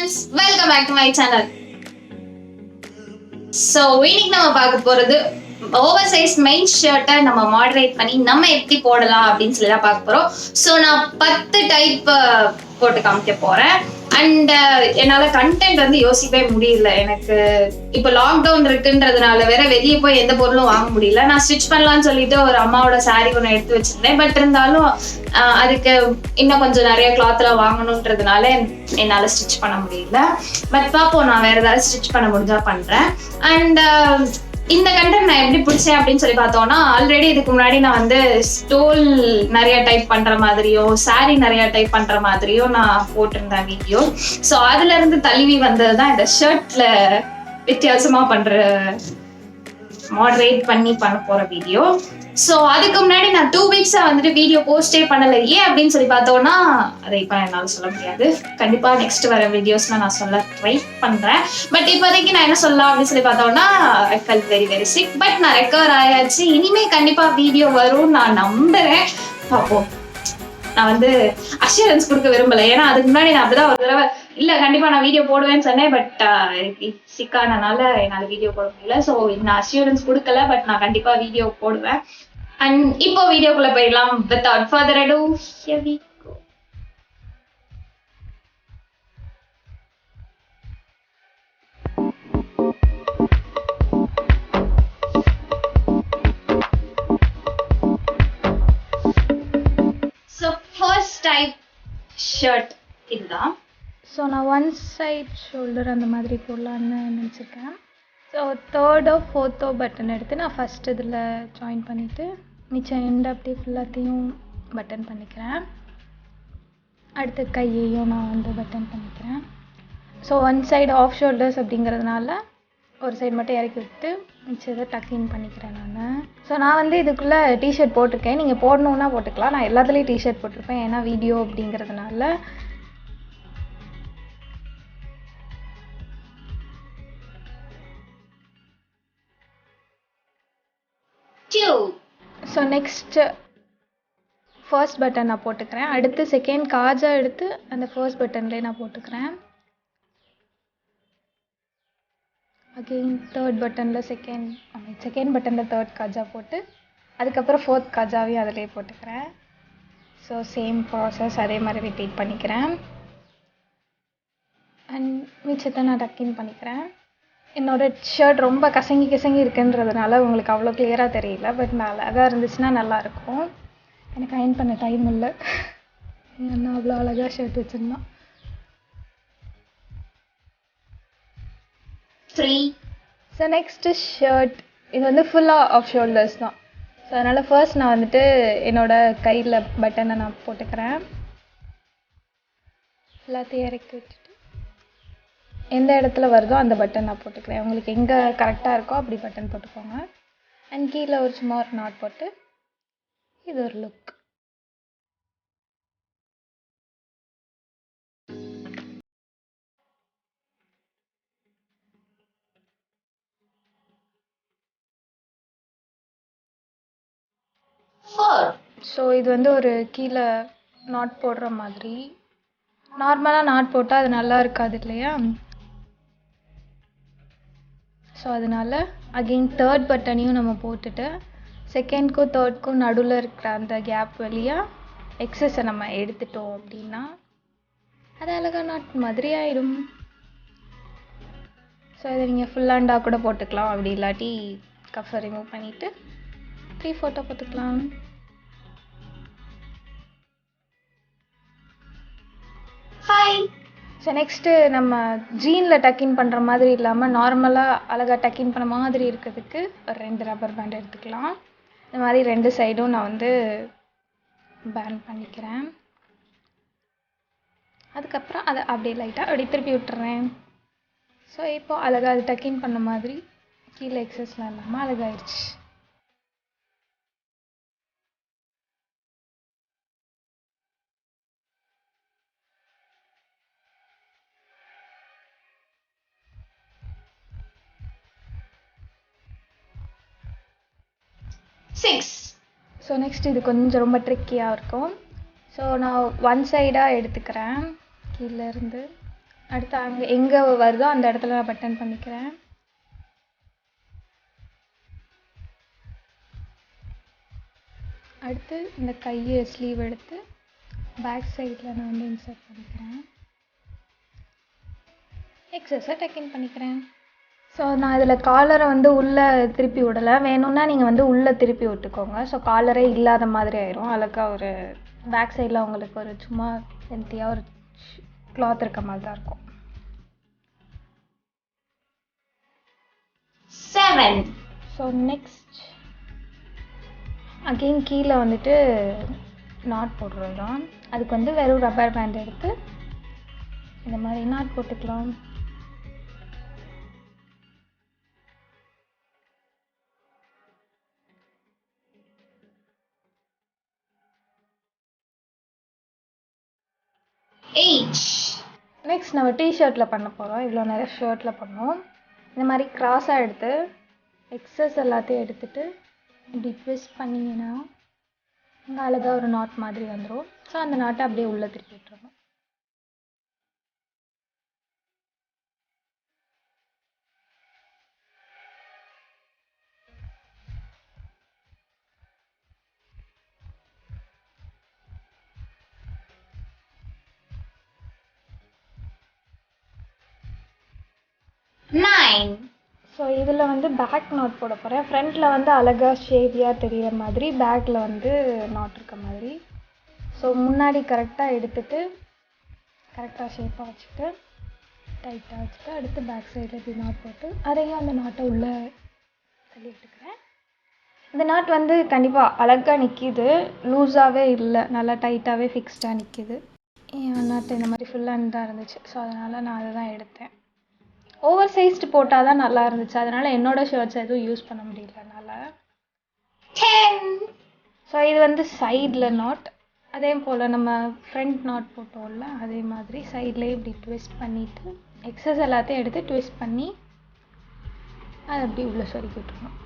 friends, welcome back to my channel. So இன்னைக்கு நம்ம பார்க்க போறது oversized main shirt நம்ம மாடரேட் பண்ணி நம்ம எப்படி போடலாம் அப்படின்னு சொல்லி தான் பார்க்க போறோம். ஸோ நான் 10 டைப் போட்டு காமிக்க போறேன். அண்ட் என்னால கண்டென்ட் வந்து யோசிக்கவே முடியல. எனக்கு இப்போ லாக்டவுன் இருக்குன்றதுனால வேற வெளியே போய் எந்த பொருளும் வாங்க முடியல. நான் ஸ்டிச் பண்ணலாம்னு சொல்லிட்டு ஒரு அம்மாவோட சாரி ஒன்று எடுத்து வச்சிருந்தேன். பட் இருந்தாலும் அதுக்கு இன்னும் கொஞ்சம் நிறைய கிளாத் எல்லாம் வாங்கணுன்றதுனால என்னால ஸ்டிச் பண்ண முடியல. பட் பாப்போம், நான் வேற ஏதாவது ஸ்டிச் பண்ண முடிஞ்சா பண்றேன். அண்ட் இந்த கண்டென்ட் நான் எப்படி பிடிச்சேன் அப்படின்னு சொல்லி பார்த்தோம்னா, ஆல்ரெடி இதுக்கு முன்னாடி நான் வந்து ஸ்டோல் நிறைய டைப் பண்ற மாதிரியும் சாரி நிறைய டைப் பண்ற மாதிரியும் நான் போட்டிருந்தேன் வீடியோ. ஸோ அதுல இருந்து தழுவி வந்ததுதான் இந்த ஷர்ட்ல வித்தியாசமா பண்ற மாடரேட் பண்ணி பண்ண போற வீடியோ. ஸோ அதுக்கு முன்னாடி நான் 2 வீக்ஸா வந்துட்டு வீடியோ போஸ்டே பண்ணல. ஏன் அப்படின்னு சொல்லி பார்த்தோம்னா, அதை இப்போ என்னால் சொல்ல முடியாது. கண்டிப்பா நெக்ஸ்ட் வர வீடியோஸ்ல நான் சொல்ல ட்ரை பண்றேன். பட் இப்போதைக்கு நான் என்ன சொல்லலாம் அப்படின்னு சொல்லி பார்த்தோம்னா, I felt very very sick. But நான் ரெக்கவர் ஆயாச்சு. இனிமே கண்டிப்பா வீடியோ வரும் நான் நம்புறேன். பார்ப்போம். நான் வந்து அஷூரன்ஸ் கொடுக்க விரும்பல. ஏன்னா அதுக்கு முன்னாடி நான் அப்படிதான் ஒரு தடவை இல்ல கண்டிப்பா நான் வீடியோ போடுவேன்னு சொன்னேன். பட் சிக்கானனால என்னால வீடியோ போட முடியல. ஸோ நான் அஷூரன்ஸ் கொடுக்கல. பட் நான் கண்டிப்பா வீடியோ போடுவேன். அண்ட் இப்போ வீடியோக்குள்ள போயிடலாம். without further ado, here we go. So first type shirt இதுதான். ஸோ நான் ஒன் சைட் ஷோல்டர் அந்த மாதிரி போடலான்னு நினச்சிருக்கேன். So 3rd or 4th button எடுத்து நான் ஃபஸ்ட் இதில் ஜாயின் பண்ணிவிட்டு மிச்சம் எண்ட் அப்படியே ஃபுல்லாத்தையும் பட்டன் பண்ணிக்கிறேன். அடுத்த கையையும் நான் வந்து பட்டன் பண்ணிக்கிறேன். So one side of shoulders அப்படிங்கிறதுனால ஒரு சைடு மட்டும் இறக்கி விட்டு மிச்சத்தை டக்கின் பண்ணிக்கிறேன் நான். ஸோ நான் வந்து இதுக்குள்ளே டிஷர்ட் போட்டிருக்கேன். நீங்கள் போடணுன்னா போட்டுக்கலாம். நான் எல்லாத்துலேயும் டிஷர்ட் போட்டிருப்பேன். ஏன்னா வீடியோ அப்படிங்கிறதுனால. ஸோ நெக்ஸ்ட்டு ஃபர்ஸ்ட் பட்டன் நான் போட்டுக்கிறேன். அடுத்து செகண்ட் காஜா எடுத்து அந்த ஃபர்ஸ்ட் பட்டன்லேயே நான் போட்டுக்கிறேன். அகெயின் தேர்ட் பட்டனில் செகண்ட் பட்டனில் தேர்ட் காஜா போட்டு அதுக்கப்புறம் 4th காஜாவையும் அதிலே போட்டுக்கிறேன். ஸோ சேம் ப்ராசஸ் அதே மாதிரி ரிப்பீட் பண்ணிக்கிறேன். அண்ட் மிச்சத்தை நான் டக்கின் பண்ணிக்கிறேன். என்னோடய ஷர்ட் ரொம்ப கசங்கி இருக்குன்றதுனால உங்களுக்கு அவ்வளோ கிளியராக தெரியல. பட் நான் அழகாக இருந்துச்சுன்னா நல்லாயிருக்கும். எனக்கு அயன் பண்ண டைம் இல்லை. என்ன அவ்வளோ அழகாக ஷர்ட் வச்சுருந்தான். ஸோ நெக்ஸ்ட்டு ஷர்ட் இது வந்து ஃபுல்லாக ஆஃப் ஷோல்டர்ஸ் தான். ஸோ அதனால் ஃபர்ஸ்ட் நான் வந்துட்டு என்னோடய கையில் பட்டனை நான் போட்டுக்கிறேன். எல்லாத்தையும் இறக்கி விட்டுட்டு எந்த இடத்துல வருதோ அந்த பட்டன் நான் போட்டுக்கிறேன். உங்களுக்கு எங்கே கரெக்டாக இருக்கோ அப்படி பட்டன் போட்டுக்கோங்க. அண்ட் கீழே ஒரு சும்மா ஒரு நாட் போட்டு இது ஒரு லுக். ஸோ இது வந்து ஒரு கீழே நாட் போடுற மாதிரி. நார்மலாக நாட் போட்டால் அது நல்லா இருக்காது இல்லையா? ஸோ அதனால் அகெயின் தேர்ட் பட்டனையும் நம்ம போட்டுட்டு செகண்ட்க்கும் தேர்ட்க்கும் நடுவில் இருக்கிற அந்த கேப் வழியாக எக்ஸஸை நம்ம எடுத்துட்டோம் அப்படின்னா அது அழகாக நாட் மாதிரி ஆகிடும். ஸோ இதை நீங்கள் ஃபுல் ஹேண்டாக கூட போட்டுக்கலாம். அப்படி இல்லாட்டி கஃபை ரிமூவ் பண்ணிவிட்டு 3 ஃபோட்டோ போட்டுக்கலாம். ஸோ நெக்ஸ்ட்டு நம்ம ஜீனில் டக்கின் பண்ணுற மாதிரி இல்லாமல் நார்மலாக அழகாக டக்கின் பண்ண மாதிரி இருக்கிறதுக்கு ஒரு 2 ரப்பர் பேண்ட் எடுத்துக்கலாம். இந்த மாதிரி 2 சைடும் நான் வந்து பேண்ட் பண்ணிக்கிறேன். அதுக்கப்புறம் அதை அப்படியே லைட்டாக அப்படி திருப்பி விட்டுறேன். ஸோ இப்போது அழகாக அது டக்கின் பண்ண மாதிரி கீழே எக்ஸஸ்லாம் இல்லாமல் அழகாயிடுச்சு. ஸோ நெக்ஸ்ட் இது கொஞ்சம் ரொம்ப ட்ரிக்கியாக இருக்கும். ஸோ நான் ஒன் சைடாக எடுத்துக்கிறேன் கீழேருந்து. அடுத்து அங்கே எங்கே வருதோ அந்த இடத்துல நான் பட்டன் பண்ணிக்கிறேன். அடுத்து இந்த கையை ஸ்லீவ் எடுத்து பேக் சைடில் நான் வந்து இன்சர்ட் பண்ணிக்கிறேன். எக்ஸஸை டக்கின் பண்ணிக்கிறேன். ஸோ நான் இதில் காலரை வந்து உள்ளே திருப்பி விடலை. வேணும்னா நீங்கள் வந்து உள்ளே திருப்பி விட்டுக்கோங்க. ஸோ காலரே இல்லாத மாதிரி ஆயிரும். அழகா ஒரு பேக் சைடில் உங்களுக்கு ஒரு சும்மா எம்டியாக ஒரு கிளாத் இருக்க மாதிரி தான் இருக்கும். 7. ஸோ நெக்ஸ்ட் அகெயின் கீழே வந்துட்டு நாட் போடுறது தான். அதுக்கு வந்து வெறும் ரப்பர் பேண்ட் எடுத்து இந்த மாதிரி நாட் போட்டுக்கலாம். நெக்ஸ்ட் நம்ம டிஷர்ட்டில் பண்ண போகிறோம். இவ்வளோ நிறைய ஷர்ட்டில் பண்ணோம். இந்த மாதிரி கிராஸாக எடுத்து எக்ஸஸ் எல்லாத்தையும் எடுத்துகிட்டு இப்படி ட்விஸ்ட் பண்ணிங்கன்னா இங்கே அழகாக ஒரு நாட் மாதிரி வந்துடும். ஸோ அந்த நாட்டை அப்படியே உள்ளே திருப்பி விட்டுறணும். ஸோ இதில் வந்து பேக் நாட் போட போகிறேன். ஃப்ரண்ட்டில் வந்து அழகாக ஷேவியாக தெரிகிற மாதிரி, பேக்கில் வந்து நாட் இருக்க மாதிரி. ஸோ முன்னாடி கரெக்டாக எடுத்துகிட்டு கரெக்டாக ஷேப்பாக வச்சுட்டு டைட்டாக வச்சுட்டு அடுத்து பேக் சைடில் இப்படி நாட் போட்டு அதையும் அந்த நாட்டை உள்ளே தள்ளி விட்டுக்கிறேன். இந்த நாட் வந்து கண்டிப்பாக அழகாக நிற்கிது, லூஸாகவே இல்லை, நல்லா டைட்டாகவே ஃபிக்ஸ்டாக நிற்கிது. என் நாட்டு இந்த மாதிரி ஃபுல்லாக தான் இருந்துச்சு. ஸோ அதனால் நான் அதை தான் எடுத்தேன். ஓவர் சைஸ்டு போட்டால் தான் நல்லா இருந்துச்சு. அதனால் என்னோடய ஷர்ட்ஸ் எதுவும் யூஸ் பண்ண முடியல என்னால். 10. ஸோ இது வந்து சைடில் நாட். அதே போல் நம்ம ஃப்ரண்ட் நாட் போட்டோம்ல, அதே மாதிரி சைட்லேயே இப்படி ட்விஸ்ட் பண்ணிவிட்டு எக்ஸஸ் எல்லாத்தையும் எடுத்து ட்விஸ்ட் பண்ணி அதை அப்படி உள்ளே சொருக்கி விட்டுருணும்.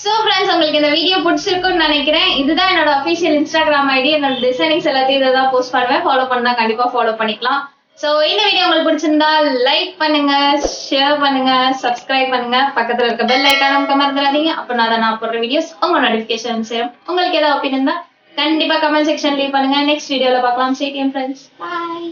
ஸோ ஃப்ரெண்ட்ஸ், உங்களுக்கு இந்த வீடியோ பிடிச்சிருக்குன்னு நினைக்கிறேன். இதுதான் என்னோட அஃபிஷியல் இன்ஸ்டாகிராம் ஐடி. என்னோட டிசைனிங்ஸ் எல்லாத்தையும் இதை தான் போஸ்ட் பண்ணுவேன். ஃபாலோ பண்ணா கண்டிப்பாக ஃபாலோ பண்ணிக்கலாம். ஸோ இந்த வீடியோ உங்களுக்கு பிடிச்சிருந்தா லைக் பண்ணுங்க, ஷேர் பண்ணுங்க, சப்ஸ்கிரைப் பண்ணுங்க, பக்கத்தில் இருக்க பெல் ஐக்கான நமக்கு மறந்துடாதீங்க. அப்போ நான் போடுற வீடியோஸ் உங்க நோட்டிஃபிகேஷன் சேரும். உங்களுக்கு ஏதாவது ஒப்பீனியன் இருந்தால் கண்டிப்பாக கமெண்ட் செக்ஷன் லீவ் பண்ணுங்க. நெக்ஸ்ட் வீடியோவில் பார்க்கலாம். Stay tune friends. பாய்.